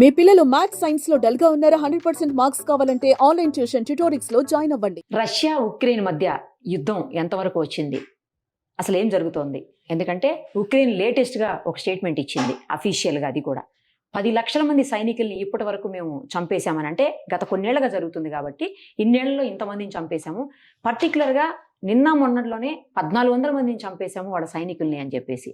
మీ పిల్లలు maths science లో dull గా ఉన్నారా? 100% మార్క్స్ కావాలంటే ఆన్లైన్ ట్యూషన్ ట్యుటోరిక్స్ లో జాయిన్ అవ్వండి. రష్యా ఉక్రెయిన్ మధ్య యుద్ధం ఎంతవరకు వచ్చింది, అసలు ఏం జరుగుతోంది? ఎందుకంటే ఉక్రెయిన్ లేటెస్ట్గా ఒక స్టేట్మెంట్ ఇచ్చింది అఫీషియల్గా. అది కూడా 10 లక్షల మంది సైనికుల్ని ఇప్పటి వరకు మేము చంపేశామని. అంటే గత కొన్నేళ్లుగా జరుగుతుంది కాబట్టి ఇన్నేళ్లలో ఇంతమందిని చంపేశాము, పర్టికులర్గా నిన్న మొన్నట్లోనే 1400 మందిని చంపేశాము వాళ్ళ సైనికుల్ని అని చెప్పేసి.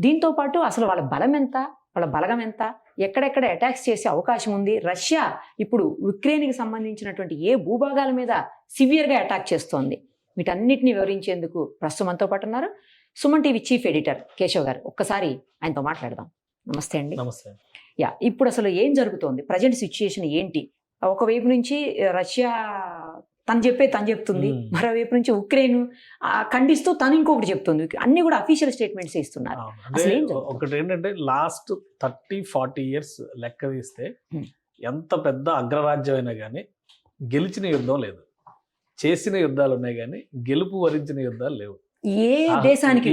దీంతో పాటు అసలు వాళ్ళ బలం ఎంత, వాళ్ళ బలగం ఎంత, ఎక్కడెక్కడ అటాక్స్ చేసే అవకాశం ఉంది, రష్యా ఇప్పుడు ఉక్రెయిన్కి సంబంధించినటువంటి ఏ భూభాగాల మీద సివియర్గా అటాక్ చేస్తోంది, వీటన్నిటిని వివరించేందుకు ప్రస్తుతం మనతో పాటు ఉన్నారు Suman TV chief editor Keshav గారు. ఒక్కసారి ఆయనతో మాట్లాడదాం. నమస్తే అండి. నమస్తే. ఇప్పుడు అసలు ఏం జరుగుతోంది, ప్రజెంట్ సిచ్యుయేషన్ ఏంటి? ఒకవైపు నుంచి రష్యా తను చెప్తుంది, మరోవైపు నుంచి ఉక్రెయిన్ ఖండిస్తూ తను ఇంకొకటి చెప్తుంది. అన్ని కూడా అఫీషియల్ స్టేట్మెంట్స్ ఇస్తున్నారు. ఒకటి ఏంటంటే లాస్ట్ 30-40 ఇయర్స్ లెక్క తీస్తే ఎంత పెద్ద అగ్రరాజ్యం అయినా కానీ గెలిచిన యుద్ధం లేదు, చేసిన యుద్ధాలు ఉన్నాయి కానీ గెలుపు వరించిన యుద్ధాలు లేవు. ఏ దేశానికి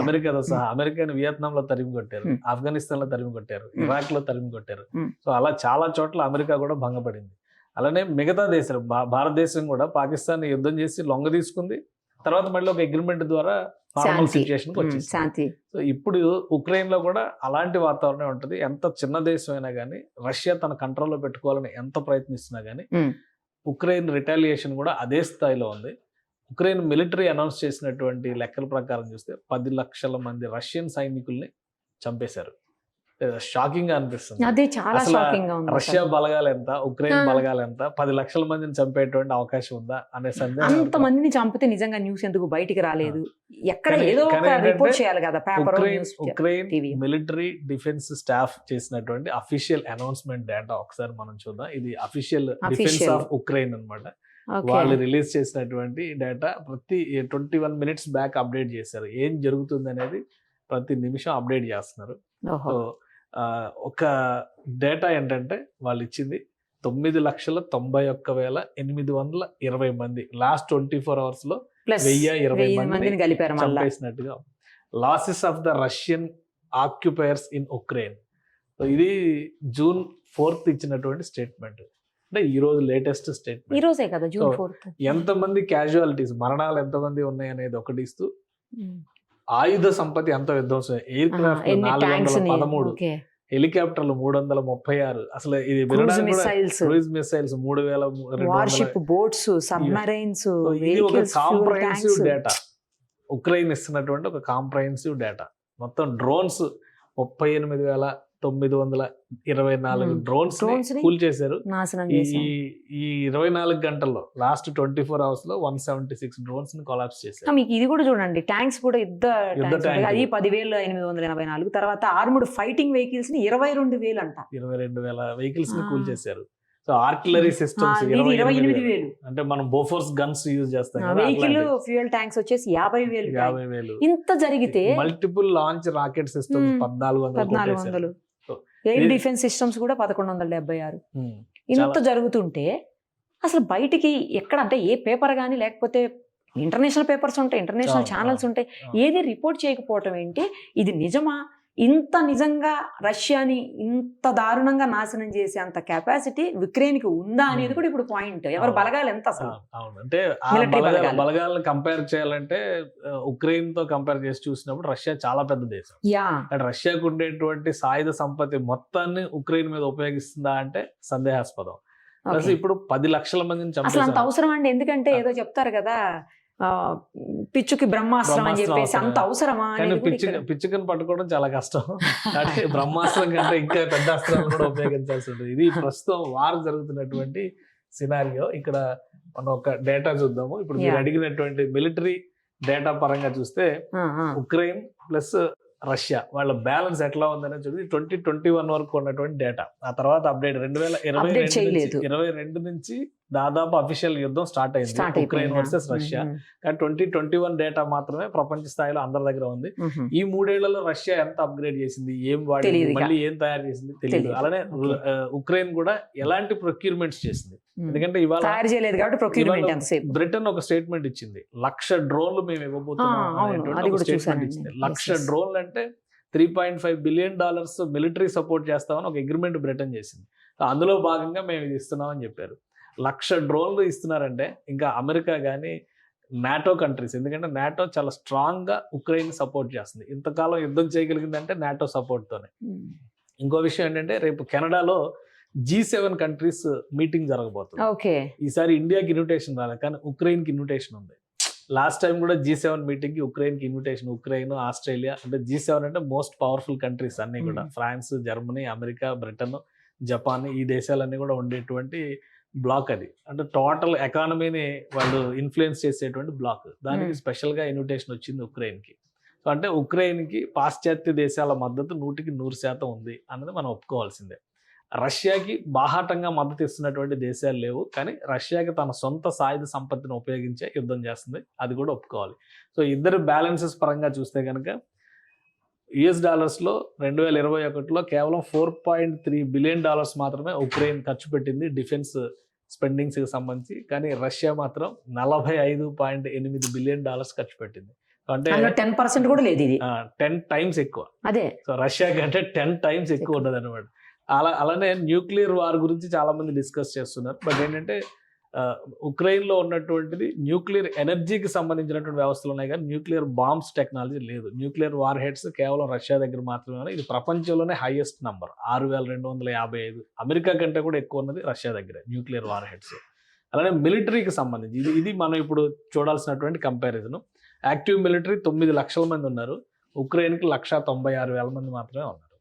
అమెరికాతో సహా. అమెరికాని వియత్నాం లో తరిమి కొట్టారు, ఆఫ్ఘనిస్తాన్ లో తరిమి కొట్టారు, ఇరాక్ లో తరిమి కొట్టారు. సో అలా చాలా చోట్ల అమెరికా కూడా భంగపడింది. అలానే మిగతా దేశాలు, భారతదేశం కూడా పాకిస్తాన్ యుద్ధం చేసి లొంగ తీసుకుంది, తర్వాత మళ్ళీ ఒక అగ్రిమెంట్ ద్వారా నార్మల్ సిచ్యుయేషన్కి వచ్చింది. సో ఇప్పుడు ఉక్రెయిన్ లో కూడా అలాంటి వాతావరణం ఉంటుంది. ఎంత చిన్న దేశం అయినా కానీ రష్యా తన కంట్రోల్లో పెట్టుకోవాలని ఎంత ప్రయత్నిస్తున్నా కానీ ఉక్రెయిన్ రిటాలియేషన్ కూడా అదే స్థాయిలో ఉంది. ఉక్రెయిన్ మిలిటరీ అనౌన్స్ చేసినటువంటి లెక్కల ప్రకారం చూస్తే 10 లక్షల మంది రష్యన్ సైనికుల్ని చంపేశారు. షాకింగ్ గా అనిపిస్తుంది. రష్యా బలగాలు ఎంత, ఉక్రెయిన్ బలగాలు ఎంత, 10 లక్షల మందిని చంపేటువంటి అవకాశం ఉందా అనే సందేహం. అంత మందిని చంపితే నిజంగా న్యూస్ ఎందుకు బయటికి రాలేదు? ఎక్కడ ఏదో ఒక రిపోర్ట్ చేయాలి కదా. ఉక్రెయిన్ మిలిటరీ డిఫెన్స్ స్టాఫ్ చేసినటువంటి అఫీషియల్ అనౌన్స్మెంట్ డేటా ఒకసారి మనం చూద్దాం. ఇది అఫీషియల్ డిఫెన్స్ ఆఫ్ ఉక్రెయిన్ అన్నమాట. వాళ్ళు రిలీజ్ చేసినటువంటి డేటా ప్రతి 21 మినిట్స్ బ్యాక్ అప్డేట్ చేశారు. ఏం జరుగుతుంది అనేది ప్రతి నిమిషం అప్డేట్ చేస్తున్నారు. సో ఒక డేటా ఏంటంటే వాళ్ళు ఇచ్చింది 9,91,820 మంది లాస్ట్ 24 hours లో 1,020 మందిని చంపేసినట్టుగా. Losses of the Russian occupiers in Ukraine. So ఇది June 4th ఇచ్చినటువంటి స్టేట్మెంట్. అంటే ఈ రోజు లేటెస్ట్ స్టేట్మెంట్. ఈ రోజే కదా June 4th. ఎంతమంది క్యాజువాలిటీస్, మరణాలు ఎంతమంది ఉన్నాయి అనేది ఒకటి ఇస్తూ, ఆయుధ సంపత్తి ఎంత విధ్వంసం, ఎయిర్ క్రాఫ్ట్ 413, హెలికాప్టర్లు 336, అసలు ఇది cruise missiles 3,000, worship boats, submarines. ఇది ఒక కాంప్రహెన్సివ్ డేటా. ఉక్రెయిన్ ఇస్తున్నటువంటి ఒక కాంప్రహెన్సివ్ డేటా. మొత్తం డ్రోన్స్ 38,924 డ్రోన్స్ కూల్ చేశారు. ఈ 24 గంటల్లో లాస్ట్ 24 hours లో 176 డ్రోన్స్ ని కొలాప్స్ చేశారు. మీకు ఇది కూడా చూడండి, ట్యాంక్స్ కూడా యుద్ధ అది 10,844. తర్వాత ఆర్ముడ్ ఫైటింగ్ వెహికల్స్ ని 22,000 అంట. 22,000 వెహికల్స్ ని కూల్ చేశారు. So artillery systems 28,000. అంటే మనం బోఫోర్స్ గన్స్ యూజ్ చేస్తాం. వెహికల్ ఫ్యూయల్ ట్యాంక్స్ వచ్చేసి 50,000. ఇంత జరిగితే multiple launch rocket systems 1,400. Air defence systems కూడా 1,176. ఇంత జరుగుతుంటే అసలు బయటికి ఎక్కడ, అంటే ఏ పేపర్ కానీ లేకపోతే ఇంటర్నేషనల్ పేపర్స్ ఉంటాయి, ఇంటర్నేషనల్ ఛానల్స్ ఉంటాయి, ఏది రిపోర్ట్ చేయకపోవటం ఏంటి? ఇది నిజమా? ఇంత నిజంగా రష్యాని ఇంత దారుణంగా నాశనం చేసే అంత కెపాసిటీ ఉక్రెయిన్కి ఉందా అనేది కూడా ఇప్పుడు పాయింట్. ఎవరు బలగాలు ఎంత అసలు? అంటే బలగాలను కంపేర్ చేయాలంటే ఉక్రెయిన్ తో కంపేర్ చేసి చూసినప్పుడు రష్యా చాలా పెద్ద దేశం. రష్యాకు ఉండేటువంటి సాయుధ సంపత్తి మొత్తాన్ని ఉక్రెయిన్ మీద ఉపయోగిస్తుందా అంటే సందేహాస్పదం. ప్లస్ ఇప్పుడు 10 లక్షల మందిని అసలు అంత అవసరం అండి? ఎందుకంటే ఏదో చెప్తారు కదా, పిచ్చుకి బ్రహ్మాస్త్రం అని చెప్పేసి, అంత అవసరమా? పిచ్చుకని పట్టుకోవడం చాలా కష్టం. అంటే బ్రహ్మాస్త్రం కంటే ఇంకా పెద్ద అస్త్రాలు కూడా ఉపయోగించాల్సి ఉంటుంది. ఇది ప్రస్తుతం వార్ జరుగుతున్నటువంటి సినారియో. ఇక్కడ మనం ఒక డేటా చూద్దాము. ఇప్పుడు మీరు అడిగినటువంటి మిలిటరీ డేటా పరంగా చూస్తే ఉక్రెయిన్ ప్లస్ రష్యా వాళ్ళ బ్యాలెన్స్ ఎట్లా ఉందనే చూసి 2021 వరకు ఉన్నటువంటి డేటా. ఆ తర్వాత అప్డేట్ 2022 నుంచి దాదాపు అఫీషియల్ యుద్ధం స్టార్ట్ అయింది ఉక్రెయిన్ వర్సెస్ రష్యా. కానీ 2021 డేటా మాత్రమే ప్రపంచ స్థాయిలో అందరి దగ్గర ఉంది. ఈ 3 ఏళ్లలో రష్యా ఎంత అప్గ్రేడ్ చేసింది, ఏం వాడింది, మళ్ళీ ఏం తయారు చేసింది తెలియదు. అలానే ఉక్రెయిన్ కూడా ఎలాంటి ప్రొక్యూర్మెంట్స్ చేసింది. ఎందుకంటే ఇవాళ బ్రిటన్ ఒక స్టేట్మెంట్ ఇచ్చింది, 1,00,000 డ్రోన్లు మేము ఇవ్వబోతున్నాం. 1,00,000 డ్రోన్లు అంటే $3.5 బిలియన్ మిలిటరీ సపోర్ట్ చేస్తామని ఒక అగ్రిమెంట్ బ్రిటన్ చేసింది. సో అందులో భాగంగా మేము ఇది ఇస్తున్నామని చెప్పారు. 1,00,000 డ్రోన్లు ఇస్తున్నారంటే ఇంకా అమెరికా కానీ నాటో కంట్రీస్, ఎందుకంటే నాటో చాలా స్ట్రాంగ్గా ఉక్రెయిన్ సపోర్ట్ చేస్తుంది. ఇంతకాలం యుద్ధం చేయగలిగిందంటే నాటో సపోర్ట్తోనే. ఇంకో విషయం ఏంటంటే రేపు కెనడాలో G7 కంట్రీస్ మీటింగ్ జరగబోతుంది. ఓకే, ఈసారి ఇండియాకి ఇన్విటేషన్ రాలేదు, కానీ ఉక్రెయిన్కి ఇన్విటేషన్ ఉంది. లాస్ట్ టైం కూడా G7 మీటింగ్కి ఉక్రెయిన్కి ఇన్విటేషన్. ఉక్రెయిన్, ఆస్ట్రేలియా, అంటే G7 అంటే మోస్ట్ పవర్ఫుల్ కంట్రీస్ అన్నీ కూడా, France, Germany, America, Britain, Japan, ఈ దేశాలన్నీ కూడా ఉండేటువంటి బ్లాక్ అది. అంటే టోటల్ ఎకానమీని వాళ్ళు ఇన్ఫ్లుయెన్స్ చేసేటువంటి బ్లాక్. దానికి స్పెషల్గా ఇన్విటేషన్ వచ్చింది ఉక్రెయిన్కి. సో అంటే ఉక్రెయిన్కి పాశ్చాత్య దేశాల మద్దతు 100% ఉంది అన్నది మనం ఒప్పుకోవాల్సిందే. రష్యాకి బాహాటంగా మద్దతు ఇస్తున్నటువంటి దేశాలు లేవు, కానీ రష్యాకి తన సొంత సాయుధ సంపత్తిని ఉపయోగించే యుద్ధం చేస్తుంది, అది కూడా ఒప్పుకోవాలి. సో ఇద్దరు బ్యాలెన్సెస్ పరంగా చూస్తే కనుక US డాలర్స్లో 2021లో కేవలం $4.3 బిలియన్ మాత్రమే ఉక్రెయిన్ ఖర్చు పెట్టింది డిఫెన్స్ స్పెండింగ్స్కి సంబంధించి, కానీ రష్యా మాత్రం $45.8 బిలియన్ ఖర్చు పెట్టింది. అంటే 10% కూడా లేదు, ఇది 10 టైమ్స్ ఎక్కువ. అదే, సో రష్యా కంటే 10 టైమ్స్ ఎక్కువ ఉన్నది అనమాట. అలానే న్యూక్లియర్ వార్ గురించి చాలా మంది డిస్కస్ చేస్తున్నారు. బట్ ఏంటంటే ఉక్రెయిన్లో ఉన్నటువంటిది న్యూక్లియర్ ఎనర్జీకి సంబంధించినటువంటి వ్యవస్థలు ఉన్నాయి, కానీ న్యూక్లియర్ బాంబ్స్ టెక్నాలజీ లేదు. న్యూక్లియర్ వార్ హెడ్స్ కేవలం రష్యా దగ్గర మాత్రమే. ఇది ప్రపంచంలోనే హైయెస్ట్ నంబర్, 6,255. అమెరికా కంటే కూడా ఎక్కువ ఉన్నది రష్యా దగ్గర న్యూక్లియర్ వార్ హెడ్స్. అలానే మిలిటరీకి సంబంధించి ఇది మనం ఇప్పుడు చూడాల్సినటువంటి కంపారిజన్. యాక్టివ్ మిలిటరీ 9 లక్షల మంది ఉన్నారు, ఉక్రెయిన్కి 196,000 మంది మాత్రమే ఉన్నారు.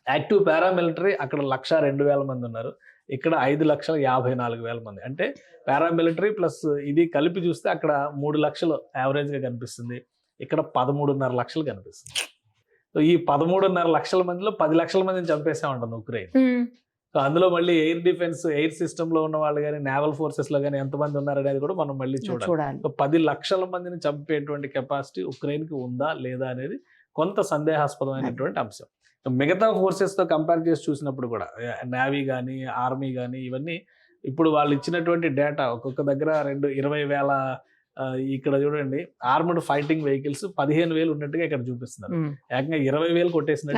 యాక్టివ్ పారామిలిటరీ అక్కడ 102,000 మంది ఉన్నారు, ఇక్కడ 5,54,000 మంది. అంటే పారామిలిటరీ ప్లస్ ఇది కలిపి చూస్తే అక్కడ 3 లక్షలు యావరేజ్గా కనిపిస్తుంది, ఇక్కడ 13.5 లక్షలు కనిపిస్తుంది. సో ఈ 13.5 లక్షల మందిలో 10 లక్షల మందిని చంపేసే ఉంటుంది ఉక్రెయిన్. సో అందులో మళ్ళీ ఎయిర్ డిఫెన్స్, ఎయిర్ సిస్టంలో ఉన్న వాళ్ళు కానీ, నేవల్ ఫోర్సెస్లో కానీ ఎంతమంది ఉన్నారనేది కూడా మనం మళ్ళీ చూడాలి. సో 10 లక్షల మందిని చంపేటువంటి కెపాసిటీ ఉక్రెయిన్కి ఉందా లేదా అనేది కొంత సందేహాస్పదమైనటువంటి అంశం. మిగతా ఫోర్సెస్తో కంపేర్ చేసి చూసినప్పుడు కూడా నేవీ కానీ, ఆర్మీ కానీ, ఇవన్నీ ఇప్పుడు వాళ్ళు ఇచ్చినటువంటి డేటా ఒక్కొక్క దగ్గర 20,000 ఇక్కడ చూడండి ఆర్మ్డ్ ఫైటింగ్ వెహికల్స్ 15,000 ఉన్నట్టుగా ఇక్కడ చూపిస్తున్నారు. ఏకంగా 20,000 కొట్టేసినట్టు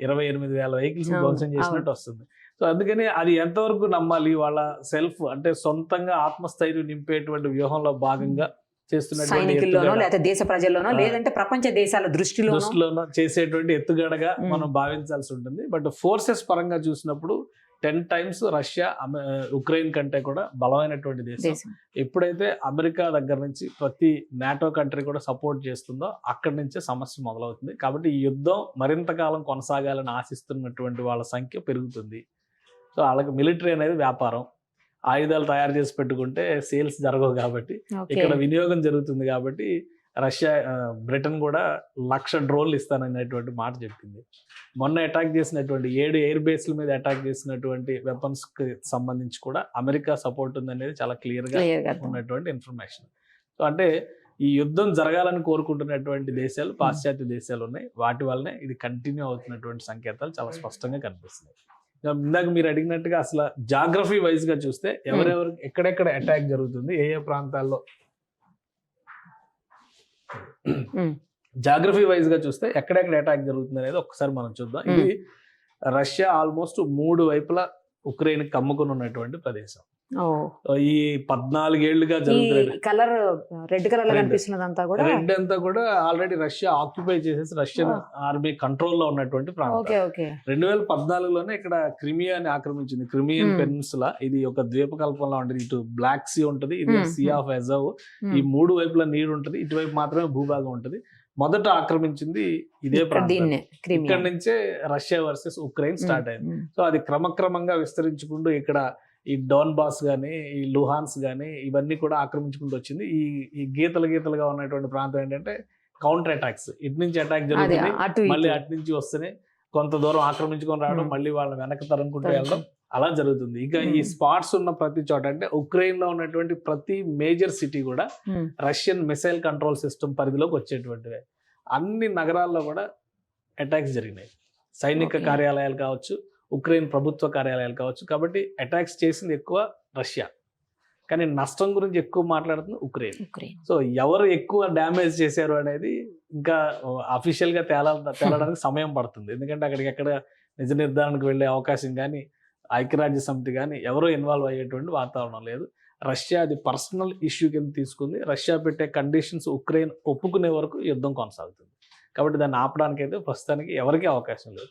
28,000 వెహికల్స్ ధ్వంసం చేసినట్టు వస్తుంది. సో అందుకని అది ఎంతవరకు నమ్మాలి? వాళ్ళ సెల్ఫ్ అంటే సొంతంగా ఆత్మస్థైర్యం నింపేటువంటి వ్యూహంలో భాగంగా సైనికుల్లోనో లేకపోతే దేశ ప్రజల్లోనో లేదంటే ప్రపంచ దేశాల దృష్టిలోనో చేసేటువంటి ఎత్తుగడగా మనం భావించాల్సి ఉంటుంది. బట్ ఫోర్సెస్ పరంగా చూసినప్పుడు 10 టైమ్స్ రష్యా ఉక్రెయిన్ కంటే కూడా బలమైనటువంటి దేశం. ఎప్పుడైతే అమెరికా దగ్గర నుంచి ప్రతి నాటో కంట్రీ కూడా సపోర్ట్ చేస్తుందో అక్కడి నుంచే సమస్య మొదలవుతుంది. కాబట్టి ఈ యుద్ధం మరింత కాలం కొనసాగాలని ఆశిస్తున్నటువంటి వాళ్ళ సంఖ్య పెరుగుతుంది. సో వాళ్ళకి మిలిటరీ అనేది వ్యాపారం, ఆయుధాలు తయారు చేసి పెట్టుకుంటే సేల్స్ జరగవు, కాబట్టి ఇక్కడ వినియోగం జరుగుతుంది. కాబట్టి రష్యా, బ్రిటన్ కూడా 1,00,000 డ్రోన్లు ఇస్తాననేటువంటి మాట చెప్పింది. మొన్న అటాక్ చేసినటువంటి 7 ఎయిర్ బేస్ల మీద అటాక్ చేసినటువంటి వెపన్స్కి సంబంధించి కూడా అమెరికా సపోర్ట్ ఉందనేది చాలా క్లియర్గా ఉన్నటువంటి ఇన్ఫర్మేషన్. సో అంటే ఈ యుద్ధం జరగాలని కోరుకుంటున్నటువంటి దేశాలు పాశ్చాత్య దేశాలు ఉన్నాయి, వాటి వల్లనే ఇది కంటిన్యూ అవుతున్నటువంటి సంకేతాలు చాలా స్పష్టంగా కనిపిస్తున్నాయి. ఇందాక మీరు అడిగినట్టుగా అసలు జాగ్రఫీ వైజ్గా చూస్తే ఎవరెవరు ఎక్కడెక్కడ అటాక్ జరుగుతుంది, ఏ ఏ ప్రాంతాల్లో, జాగ్రఫీ వైజ్గా చూస్తే ఎక్కడెక్కడ అటాక్ జరుగుతుంది అనేది ఒకసారి మనం చూద్దాం. ఇది రష్యా ఆల్మోస్ట్ 3 వైపులా ఉక్రెయిన్ కమ్ముకుని ఉన్నటువంటి ప్రదేశం. ఈ 14 ఏళ్లుగా జరుగుతుంది. కలర్ రెడ్ కలర్ కనిపిస్తున్నదంతా కూడా రెడ్ అంతా కూడా ఆల్రెడీ రష్యా ఆక్యుపై చేసేసి రష్యన్ ఆర్మీ కంట్రోల్లో ఉన్నటువంటి ప్రాంతం. 2014లోనే ఇక్కడ క్రిమియాని ఆక్రమించింది. క్రిమియన్ పెనిన్సులా, ఇది ఒక ద్వీపకల్పంలో ఉంటుంది. ఇటు బ్లాక్ సీ ఉంటుంది, ఇది సీ ఆఫ్ అజవ్, ఈ 3 వైపులా నీరు ఉంటుంది, ఇటువైపు మాత్రమే భూభాగం ఉంటుంది. మొదట ఆక్రమించింది ఇదే ప్రాంతం. ఇక్కడ నుంచే రష్యా వర్సెస్ ఉక్రెయిన్ స్టార్ట్ అయింది. సో అది క్రమక్రమంగా విస్తరించుకుంటూ ఇక్కడ ఈ డోన్బాస్ కానీ, ఈ లుహాన్స్ కానీ, ఇవన్నీ కూడా ఆక్రమించుకుంటూ వచ్చింది. ఈ గీతలుగా ఉన్నటువంటి ప్రాంతం ఏంటంటే కౌంటర్ అటాక్స్, ఇటు నుంచి అటాక్ జరుగుతుంది, మళ్ళీ అటు నుంచి వస్తేనే కొంత దూరం ఆక్రమించుకొని రావడం, మళ్ళీ వాళ్ళని వెనక్కి తరుముకుంటూ వెళ్ళడం, అలా జరుగుతుంది. ఇక ఈ స్పాట్స్ ఉన్న ప్రతి చోట అంటే ఉక్రెయిన్ లో ఉన్నటువంటి ప్రతి మేజర్ సిటీ కూడా రష్యన్ మిసైల్ కంట్రోల్ సిస్టమ్ పరిధిలోకి వచ్చేటువంటివే. అన్ని నగరాల్లో కూడా అటాక్స్ జరిగినాయి, సైనిక కార్యాలయాలు కావచ్చు, ఉక్రెయిన్ ప్రభుత్వ కార్యాలయాలు కావచ్చు. కాబట్టి అటాక్స్ చేసింది ఎక్కువ రష్యా, కానీ నష్టం గురించి ఎక్కువ మాట్లాడుతుంది ఉక్రెయిన్. సో ఎవరు ఎక్కువ డ్యామేజ్ చేశారు అనేది ఇంకా అఫీషియల్ గా తేలడానికి సమయం పడుతుంది. ఎందుకంటే అక్కడికి ఎక్కడ నిజ నిర్ధారణకు వెళ్ళే అవకాశం కానీ ఐక్యరాజ్య సమితి కానీ ఎవరో ఇన్వాల్వ్ అయ్యేటువంటి వాతావరణం లేదు. రష్యా అది పర్సనల్ ఇష్యూ కింద తీసుకుంది. రష్యా పెట్టే కండిషన్స్ ఉక్రెయిన్ ఒప్పుకునే వరకు యుద్ధం కొనసాగుతుంది. కాబట్టి దాన్ని ఆపడానికి అయితే ప్రస్తుతానికి ఎవరికీ అవకాశం లేదు.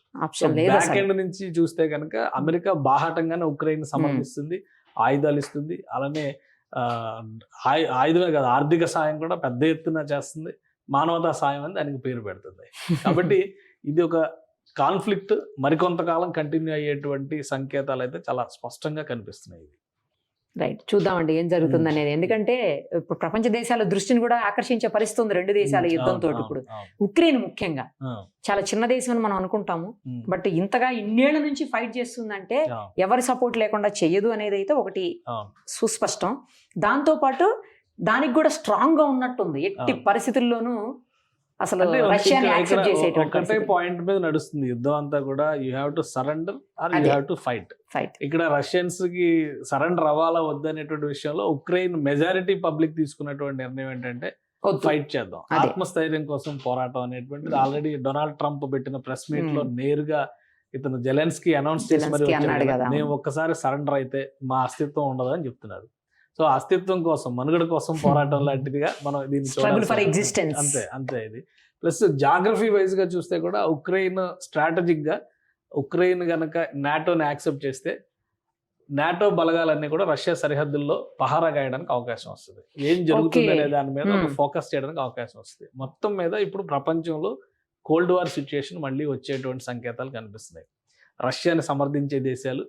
బ్యాక్ ఎండ్ నుంచి చూస్తే కనుక అమెరికా బాహాటంగానే ఉక్రెయిన్ సమర్థిస్తుంది, ఆయుధాలు ఇస్తుంది. అలానే ఆయుధమే కాదు, ఆర్థిక సాయం కూడా పెద్ద ఎత్తున చేస్తుంది. మానవతా సాయం అని దానికి పేరు పెడుతుంది. కాబట్టి ఇది ఒక కాన్ఫ్లిక్ట్ మరికొంతకాలం కంటిన్యూ అయ్యేటువంటి సంకేతాలు అయితే చాలా స్పష్టంగా కనిపిస్తున్నాయి. రైట్, చూద్దామండి ఏం జరుగుతుంది అనేది. ఎందుకంటే ఇప్పుడు ప్రపంచ దేశాల దృష్టిని కూడా ఆకర్షించే పరిస్థితి ఉంది రెండు దేశాల యుద్ధంతో. ఇప్పుడు ఉక్రెయిన్ ముఖ్యంగా చాలా చిన్న దేశం అని మనం అనుకుంటాము, బట్ ఇంతగా ఇన్నేళ్ల నుంచి ఫైట్ చేస్తుందంటే ఎవరి సపోర్ట్ లేకుండా చెయ్యదు అనేది అయితే ఒకటి సుస్పష్టం. దాంతో పాటు దానికి కూడా స్ట్రాంగ్ గా ఉన్నట్టుంది. ఎట్టి పరిస్థితుల్లోనూ అసలు రష్యాని యాక్సెప్ట్ చేసేటువంటి పాయింట్ మీద నడుస్తుంది యుద్ధం అంతా కూడా. You have to surrender or you have to fight. ఇక్కడ రష్యన్స్ కి సరెండర్ అవ్వాలా వద్దనేటువంటి విషయంలో ఉక్రెయిన్ మెజారిటీ పబ్లిక్ తీసుకున్నటువంటి నిర్ణయం ఏంటంటే ఫైట్ చేద్దాం, ఆత్మస్థైర్యం కోసం పోరాటం అనేటువంటిది ఆల్రెడీ డొనాల్డ్ ట్రంప్ పెట్టిన ప్రెస్ మీట్ లో నేరుగా ఇతను జెలెన్స్కీ అనౌన్స్ చేసి మరి మేము ఒక్కసారి సరెండర్ అయితే మా అస్తిత్వం ఉండదు అని చెప్తున్నారు. సో అస్తిత్వం కోసం, మనుగడ కోసం పోరాటం లాంటిదిగా మనం దీన్ని అంతే ఇది. ప్లస్ జాగ్రఫీ వైజ్ గా చూస్తే కూడా ఉక్రెయిన్ స్ట్రాటజిక్ గా ఉక్రెయిన్ గనక నాటోని యాక్సెప్ట్ చేస్తే నాటో బలగాలన్నీ కూడా రష్యా సరిహద్దుల్లో పహారా గాయడానికి అవకాశం వస్తుంది. ఏం జరుగుతుంది అనే దాని మీద ఫోకస్ చేయడానికి అవకాశం వస్తుంది. మొత్తం మీద ఇప్పుడు ప్రపంచంలో కోల్డ్ వార్ సిచ్యుయేషన్ మళ్ళీ వచ్చేటువంటి సంకేతాలు కనిపిస్తున్నాయి. రష్యాని సమర్థించే దేశాలు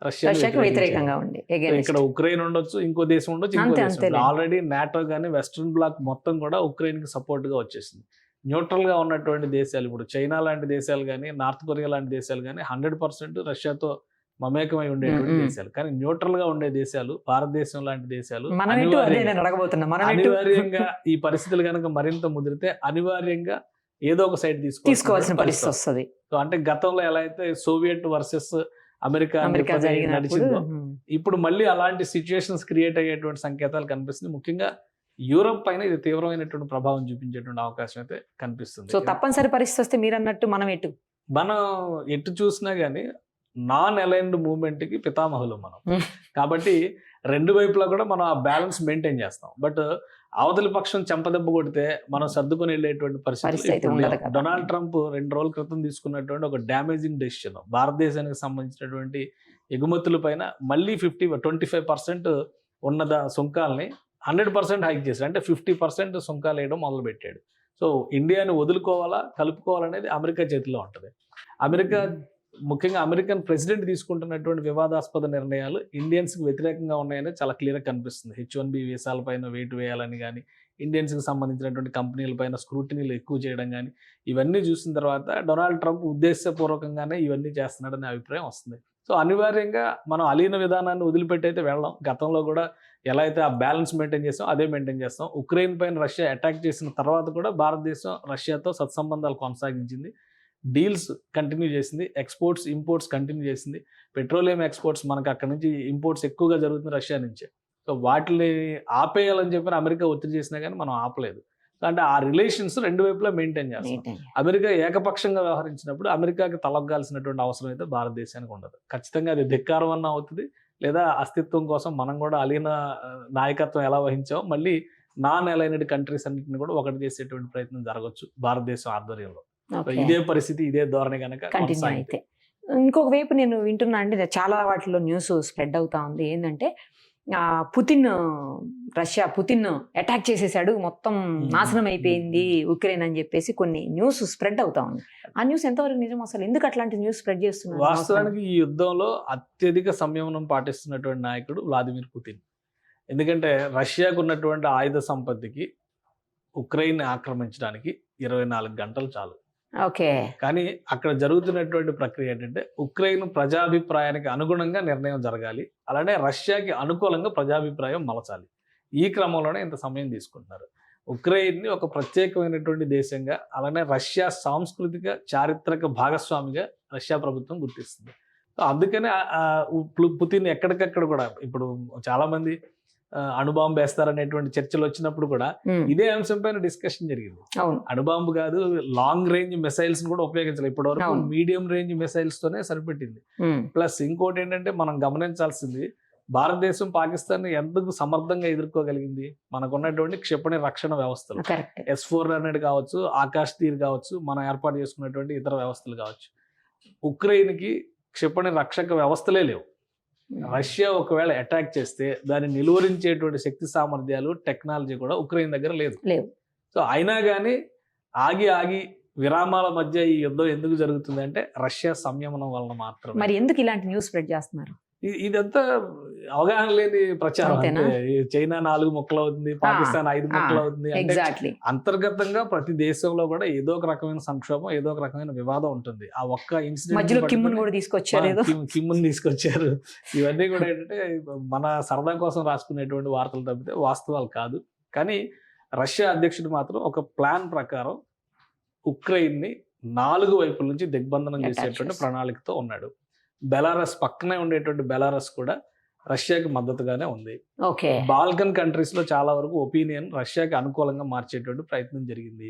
రష్యాకి వ్యతిరేకంగా ఉంది. ఇక్కడ ఉక్రెయిన్ ఉండొచ్చు, ఇంకో దేశం ఉండొచ్చు, ఇంకో దేశం. ఆల్రెడీ నాటో గానీ వెస్ట్రన్ బ్లాక్ మొత్తం కూడా ఉక్రెయిన్ కి సపోర్ట్ గా వచ్చేసింది. న్యూట్రల్ గా ఉన్నటువంటి దేశాలు, ఇప్పుడు చైనా లాంటి దేశాలు కానీ, నార్త్ కొరియా లాంటి దేశాలు కానీ 100% రష్యాతో మమేకమై ఉండేటువంటి దేశాలు. కానీ న్యూట్రల్ గా ఉండే దేశాలు, భారతదేశం లాంటి దేశాలు అనివార్యంగా ఈ పరిస్థితులు కనుక మరింత ముదిరితే అనివార్యంగా ఏదో ఒక సైడ్ తీసుకోవాల్సిన పరిస్థితి వస్తుంది. సో అంటే గతంలో ఎలా అయితే సోవియట్ వర్సెస్ అమెరికా నడిచిందో ఇప్పుడు మళ్ళీ అలాంటి సిచ్యుయేషన్స్ క్రియేట్ అయ్యేటువంటి సంకేతాలు కనిపిస్తుంది. ముఖ్యంగా యూరోప్ పైన ఇది తీవ్రమైనటువంటి ప్రభావం చూపించేటువంటి అవకాశం అయితే కనిపిస్తుంది. సో తప్పనిసరి పరిస్థితి వస్తే మీరు అన్నట్టు మనం ఎటు చూసినా గానీ నాన్ అలైన్డ్ మూవ్మెంట్ కి పితామహులు మనం. కాబట్టి రెండు వైపులా కూడా మనం ఆ బ్యాలెన్స్ మెయింటైన్ చేస్తాం. బట్ అవతలి పక్షం చెంపదెబ్బ కొడితే మనం సర్దుకొని వెళ్ళేటువంటి పరిస్థితి. డొనాల్డ్ ట్రంప్ 2 రోజుల క్రితం తీసుకున్నటువంటి ఒక డ్యామేజింగ్ డెసిషన్ భారతదేశానికి సంబంధించినటువంటి ఎగుమతుల పైన మళ్ళీ 25% ఉన్న సుంకాలని 100% హైక్ చేశాడు. అంటే 50% సుంకాలు వేయడం మొదలు పెట్టాడు. సో ఇండియాని వదులుకోవాలా కలుపుకోవాలనేది అమెరికా చేతిలో ఉంటుంది. ముఖ్యంగా అమెరికన్ ప్రెసిడెంట్ తీసుకుంటున్నటువంటి వివాదాస్పద నిర్ణయాలు ఇండియన్స్కి వ్యతిరేకంగా ఉన్నాయని చాలా క్లియర్గా కనిపిస్తుంది. H1B వీసాల పైన వెయిట్ వేయాలని కానీ, ఇండియన్స్కి సంబంధించినటువంటి కంపెనీల పైన స్క్రూటినీలు ఎక్కువ చేయడం కానీ, ఇవన్నీ చూసిన తర్వాత డొనాల్డ్ ట్రంప్ ఉద్దేశపూర్వకంగానే ఇవన్నీ చేస్తున్నాడనే అభిప్రాయం వస్తుంది. సో అనివార్యంగా మనం అలీన విధానాన్ని వదిలిపెట్టయితే వెళ్ళాం. గతంలో కూడా ఎలా అయితే ఆ బ్యాలెన్స్ మెయింటైన్ చేస్తాం అదే మెయింటైన్ చేస్తాం. ఉక్రెయిన్ పైన రష్యా అటాక్ చేసిన తర్వాత కూడా భారతదేశం రష్యాతో సత్సంబంధాలు కొనసాగించింది, డీల్స్ కంటిన్యూ చేసింది, ఎక్స్పోర్ట్స్ ఇంపోర్ట్స్ కంటిన్యూ చేసింది. పెట్రోలియం ఎక్స్పోర్ట్స్ మనకు అక్కడ నుంచి ఇంపోర్ట్స్ ఎక్కువగా జరుగుతుంది రష్యా నుంచే. సో వాటిని ఆపేయాలని చెప్పి అమెరికా ఒత్తిడి చేసినా కానీ మనం ఆపలేదు. అంటే ఆ రిలేషన్స్ రెండు వైపులా మెయింటైన్ చేస్తాం. అమెరికా ఏకపక్షంగా వ్యవహరించినప్పుడు అమెరికాకి తలొగ్గాల్సినటువంటి అవసరం అయితే భారతదేశానికి ఉండదు. ఖచ్చితంగా అది ధిక్కారం అన్న అవుతుంది, లేదా అస్తిత్వం కోసం మనం కూడా అలీన నాయకత్వం ఎలా వహించామో మళ్ళీ నాన్ అలైన్డ్ కంట్రీస్ అన్నింటిని కూడా ఒకటి చేసేటువంటి ప్రయత్నం జరగచ్చు భారతదేశం ఆధ్వర్యంలో. ఇదే పరిస్థితి, ఇదే ధోరణి కనుక కంటిన్యూ అయితే. ఇంకొక వైపు నేను వింటున్నా అండి, చాలా వాటిలో న్యూస్ స్ప్రెడ్ అవుతా ఉంది. ఏంటంటే పుతిన్ అటాక్ చేసేసాడు, మొత్తం నాశనం అయిపోయింది ఉక్రెయిన్ అని చెప్పేసి కొన్ని న్యూస్ స్ప్రెడ్ అవుతా ఉంది. ఆ న్యూస్ ఎంతవరకు నిజం? అసలు ఎందుకు అట్లాంటి న్యూస్ స్ప్రెడ్ చేస్తున్నారు? వాస్తవానికి ఈ యుద్ధంలో అత్యధిక సంయమనం పాటిస్తున్నటువంటి నాయకుడు వ్లాదిమిర్ పుతిన్. ఎందుకంటే రష్యాకు ఉన్నటువంటి ఆయుధ సంపత్తికి ఉక్రెయిన్ ఆక్రమించడానికి 24 గంటలు చాలు. ఓకే. కానీ అక్కడ జరుగుతున్నటువంటి ప్రక్రియ ఏంటంటే ఉక్రెయిన్ ప్రజాభిప్రాయానికి అనుగుణంగా నిర్ణయం జరగాలి, అలానే రష్యాకి అనుకూలంగా ప్రజాభిప్రాయం మలచాలి. ఈ క్రమంలోనే ఇంత సమయం తీసుకుంటున్నారు. ఉక్రెయిన్ని ఒక ప్రత్యేకమైనటువంటి దేశంగా, అలానే రష్యా సాంస్కృతిక చారిత్రక భాగస్వామిగా రష్యా ప్రభుత్వం గుర్తిస్తుంది. సో అందుకనే పుతిన్ ఎక్కడికక్కడ కూడా ఇప్పుడు చాలా మంది అణుబాంబు వేస్తారనేటువంటి చర్చలు వచ్చినప్పుడు కూడా ఇదే అంశం పైన డిస్కషన్ జరిగింది. అవును, అణుబాంబు కాదు, లాంగ్ రేంజ్ మిసైల్స్ కూడా ఉపయోగించాలి. ఇప్పటి వరకు అవును. మీడియం రేంజ్ మిసైల్స్ తోనే సరిపెట్టింది. ప్లస్ ఇంకోటి ఏంటంటే మనం గమనించాల్సింది, భారతదేశం పాకిస్తాన్ ఎందుకు సమర్థంగా ఎదుర్కోగలిగింది, మనకున్నటువంటి క్షిపణి రక్షణ వ్యవస్థలు కరెక్ట్. S-400 కావచ్చు, ఆకాశ్ తీర్ కావచ్చు, మనం ఏర్పాటు చేసుకున్నటువంటి ఇతర వ్యవస్థలు కావచ్చు. ఉక్రెయిన్కి క్షిపణి రక్షక వ్యవస్థలే లేవు. రష్యా ఒకవేళ అటాక్ చేస్తే దాన్ని నిలువరించేటువంటి శక్తి సామర్థ్యాలు, టెక్నాలజీ కూడా ఉక్రెయిన్ దగ్గర లేదు. సో అయినా కానీ ఆగి విరామాల మధ్య ఈ యుద్ధం ఎందుకు జరుగుతుంది అంటే రష్యా సంయమనం వలన మాత్రమే. మరి ఎందుకు ఇలాంటి న్యూస్ స్ప్రెడ్ చేస్తున్నారు? ఇదంతా అవగాహన లేని ప్రచారం. అంటే చైనా 4 ముక్కలు అవుతుంది, పాకిస్తాన్ 5 ముక్కలు అవుతుంది అంటే అంతర్గతంగా ప్రతి దేశంలో కూడా ఏదో ఒక రకమైన సంక్షోభం, ఏదో ఒక రకమైన వివాదం ఉంటుంది. ఆ ఒక్క ఇన్సిడెంట్ కిమ్ముని తీసుకొచ్చారు. ఇవన్నీ కూడా ఏంటంటే మన సరదా కోసం రాసుకునేటువంటి వార్తలు తప్పితే వాస్తవాలు కాదు. కానీ రష్యా అధ్యక్షుడు మాత్రం ఒక ప్లాన్ ప్రకారం ఉక్రెయిన్ ని 4 వైపుల నుంచి దిగ్బంధనం చేసేటువంటి ప్రణాళికతో ఉన్నాడు. బెలారస్ పక్కనే ఉండేటువంటి బెలారస్ కూడా రష్యాకి మద్దతుగానే ఉంది. బాల్కన్ కంట్రీస్ లో చాలా వరకు ఒపీనియన్ రష్యాకి అనుకూలంగా మార్చేటువంటి ప్రయత్నం జరిగింది.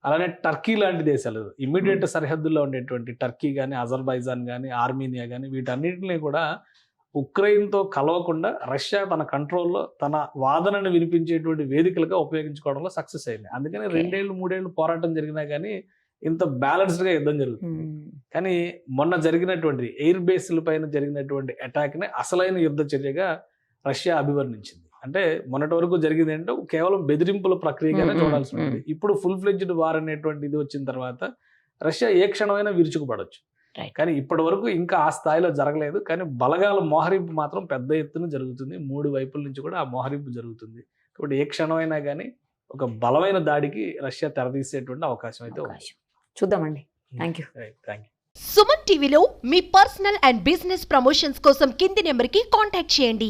అలానే టర్కీ లాంటి దేశాలు, ఇమ్మీడియట్ సరిహద్దుల్లో ఉండేటువంటి టర్కీ కానీ, అజర్బైజాన్ కానీ, ఆర్మీనియా కానీ, వీటన్నిటిని కూడా ఉక్రెయిన్తో కలవకుండా రష్యా తన కంట్రోల్లో తన వాదనను వినిపించేటువంటి వేదికలుగా ఉపయోగించుకోవడంలో సక్సెస్ అయింది. అందుకని 2 ఏళ్ళు 3 ఏళ్ళు పోరాటం జరిగినా కానీ ఇంత బ్యాలెన్స్డ్ గా యుద్ధం జరుగుతుంది. కానీ మొన్న జరిగినటువంటి ఎయిర్ బేస్ల పైన జరిగినటువంటి అటాక్ ని అసలైన యుద్ధ చర్యగా రష్యా అభివర్ణించింది. అంటే మొన్నటి వరకు జరిగింది ఏంటంటే కేవలం బెదిరింపుల ప్రక్రియగానే చూడాల్సి ఉంటుంది. ఇప్పుడు ఫుల్ ఫ్లెడ్జ్డ్ వార్ అనేటువంటి ఇది వచ్చిన తర్వాత రష్యా ఏ క్షణమైనా విరుచుకుపడవచ్చు. కానీ ఇప్పటి వరకు ఇంకా ఆ స్థాయిలో జరగలేదు. కానీ బలగాల మోహరింపు మాత్రం పెద్ద ఎత్తున జరుగుతుంది. 3 వైపుల నుంచి కూడా ఆ మోహరింపు జరుగుతుంది. కాబట్టి ఏ క్షణమైనా కానీ ఒక బలమైన దాడికి రష్యా తెరదీసేటువంటి అవకాశం అయితే ఉంది. చూద్దామండి. Thank you. సుమన్ టీవీలో మీ పర్సనల్ అండ్ బిజినెస్ ప్రమోషన్స్ కోసం కింది నెంబర్కి కాంటాక్ట్ చేయండి.